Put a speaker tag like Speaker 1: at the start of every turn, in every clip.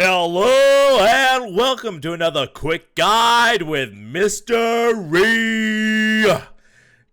Speaker 1: Hello and welcome to another quick guide with Mr. Ree.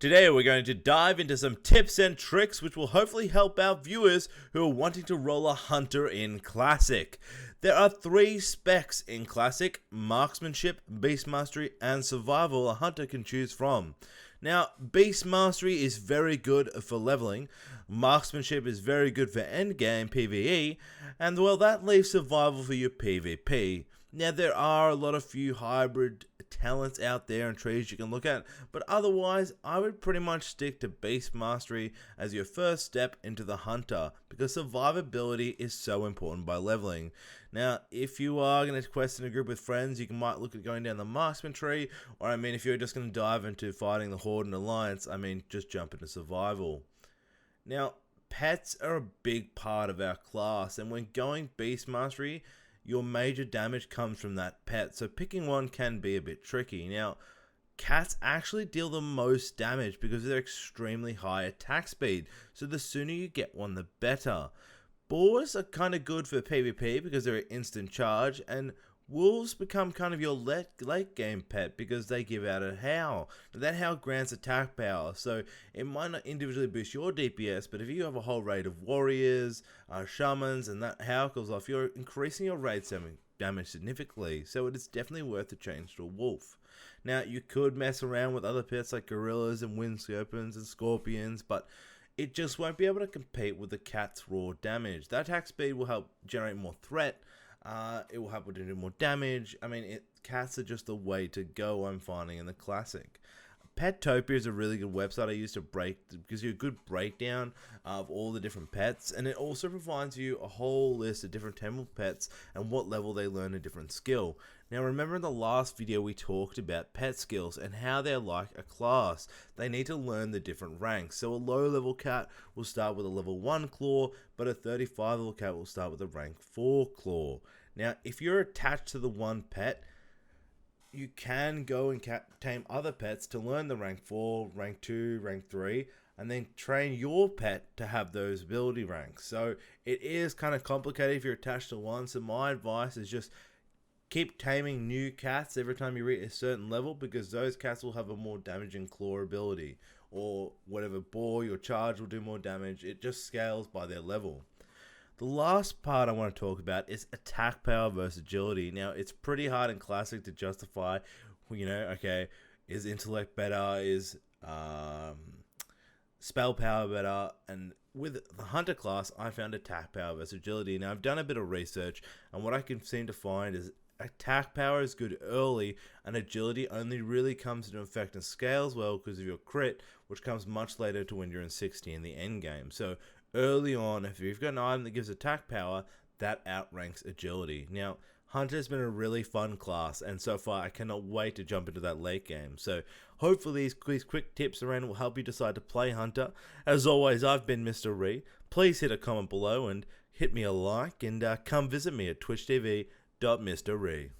Speaker 1: Today we're going to dive into some tips and tricks which will hopefully help our viewers who are wanting to roll a hunter in Classic. There are 3 specs in Classic: Marksmanship, Beast Mastery, and Survival a hunter can choose from. Now, Beast Mastery is very good for leveling, Marksmanship is very good for endgame PvE, and well, that leaves Survival for your PvP. Now, there are a lot of few hybrid talents out there and trees you can look at, but otherwise, I would pretty much stick to Beast Mastery as your first step into the Hunter, because survivability is so important by leveling. Now, if you are going to quest in a group with friends, you might look at going down the Marksman tree, or if you're just going to dive into fighting the Horde and Alliance, just jump into Survival. Now, pets are a big part of our class, and when going Beast Mastery, your major damage comes from that pet, so picking one can be a bit tricky. Now, cats actually deal the most damage because of their extremely high attack speed, so the sooner you get one, the better. Boars are kind of good for PvP because they're an instant charge, and wolves become kind of your late game pet because they give out a howl. That howl grants attack power, so it might not individually boost your DPS, but if you have a whole raid of warriors, shamans, and that howl goes off, you're increasing your raid damage significantly, so it is definitely worth the change to a wolf. Now, you could mess around with other pets like gorillas and wind serpents and scorpions, but it just won't be able to compete with the cat's raw damage. That attack speed will help generate more threat. It will help with do more damage. Cats are just the way to go, I'm finding, in the Classic. Petopia is a really good website I use gives you a good breakdown of all the different pets, and it also provides you a whole list of different temple pets and what level they learn a different skill. Now, remember in the last video we talked about pet skills and how they're like a class. They need to learn the different ranks. So a low level cat will start with a level 1 claw, but a 35 level cat will start with a rank 4 claw. Now, if you're attached to the one pet, you can go and tame other pets to learn the rank 4, rank 2, rank 3, and then train your pet to have those ability ranks. So it is kind of complicated if you're attached to one, so my advice is just keep taming new cats every time you reach a certain level, because those cats will have a more damaging claw ability, or whatever boar your charge will do more damage. It just scales by their level. The last part I want to talk about is attack power versus agility. Now, it's pretty hard in Classic to justify, is intellect better, is spell power better, and with the Hunter class, I found attack power versus agility. Now, I've done a bit of research, and what I can seem to find is attack power is good early, and agility only really comes into effect and scales well because of your crit, which comes much later to when you're in 60 in the end game. So early on, if you've got an item that gives attack power, that outranks agility. Now, Hunter's been a really fun class, and so far I cannot wait to jump into that late game. So hopefully these quick tips around will help you decide to play Hunter. As always, I've been Mr. Ree. Please hit a comment below and hit me a like, and come visit me at twitch.tv/Mr. Ree.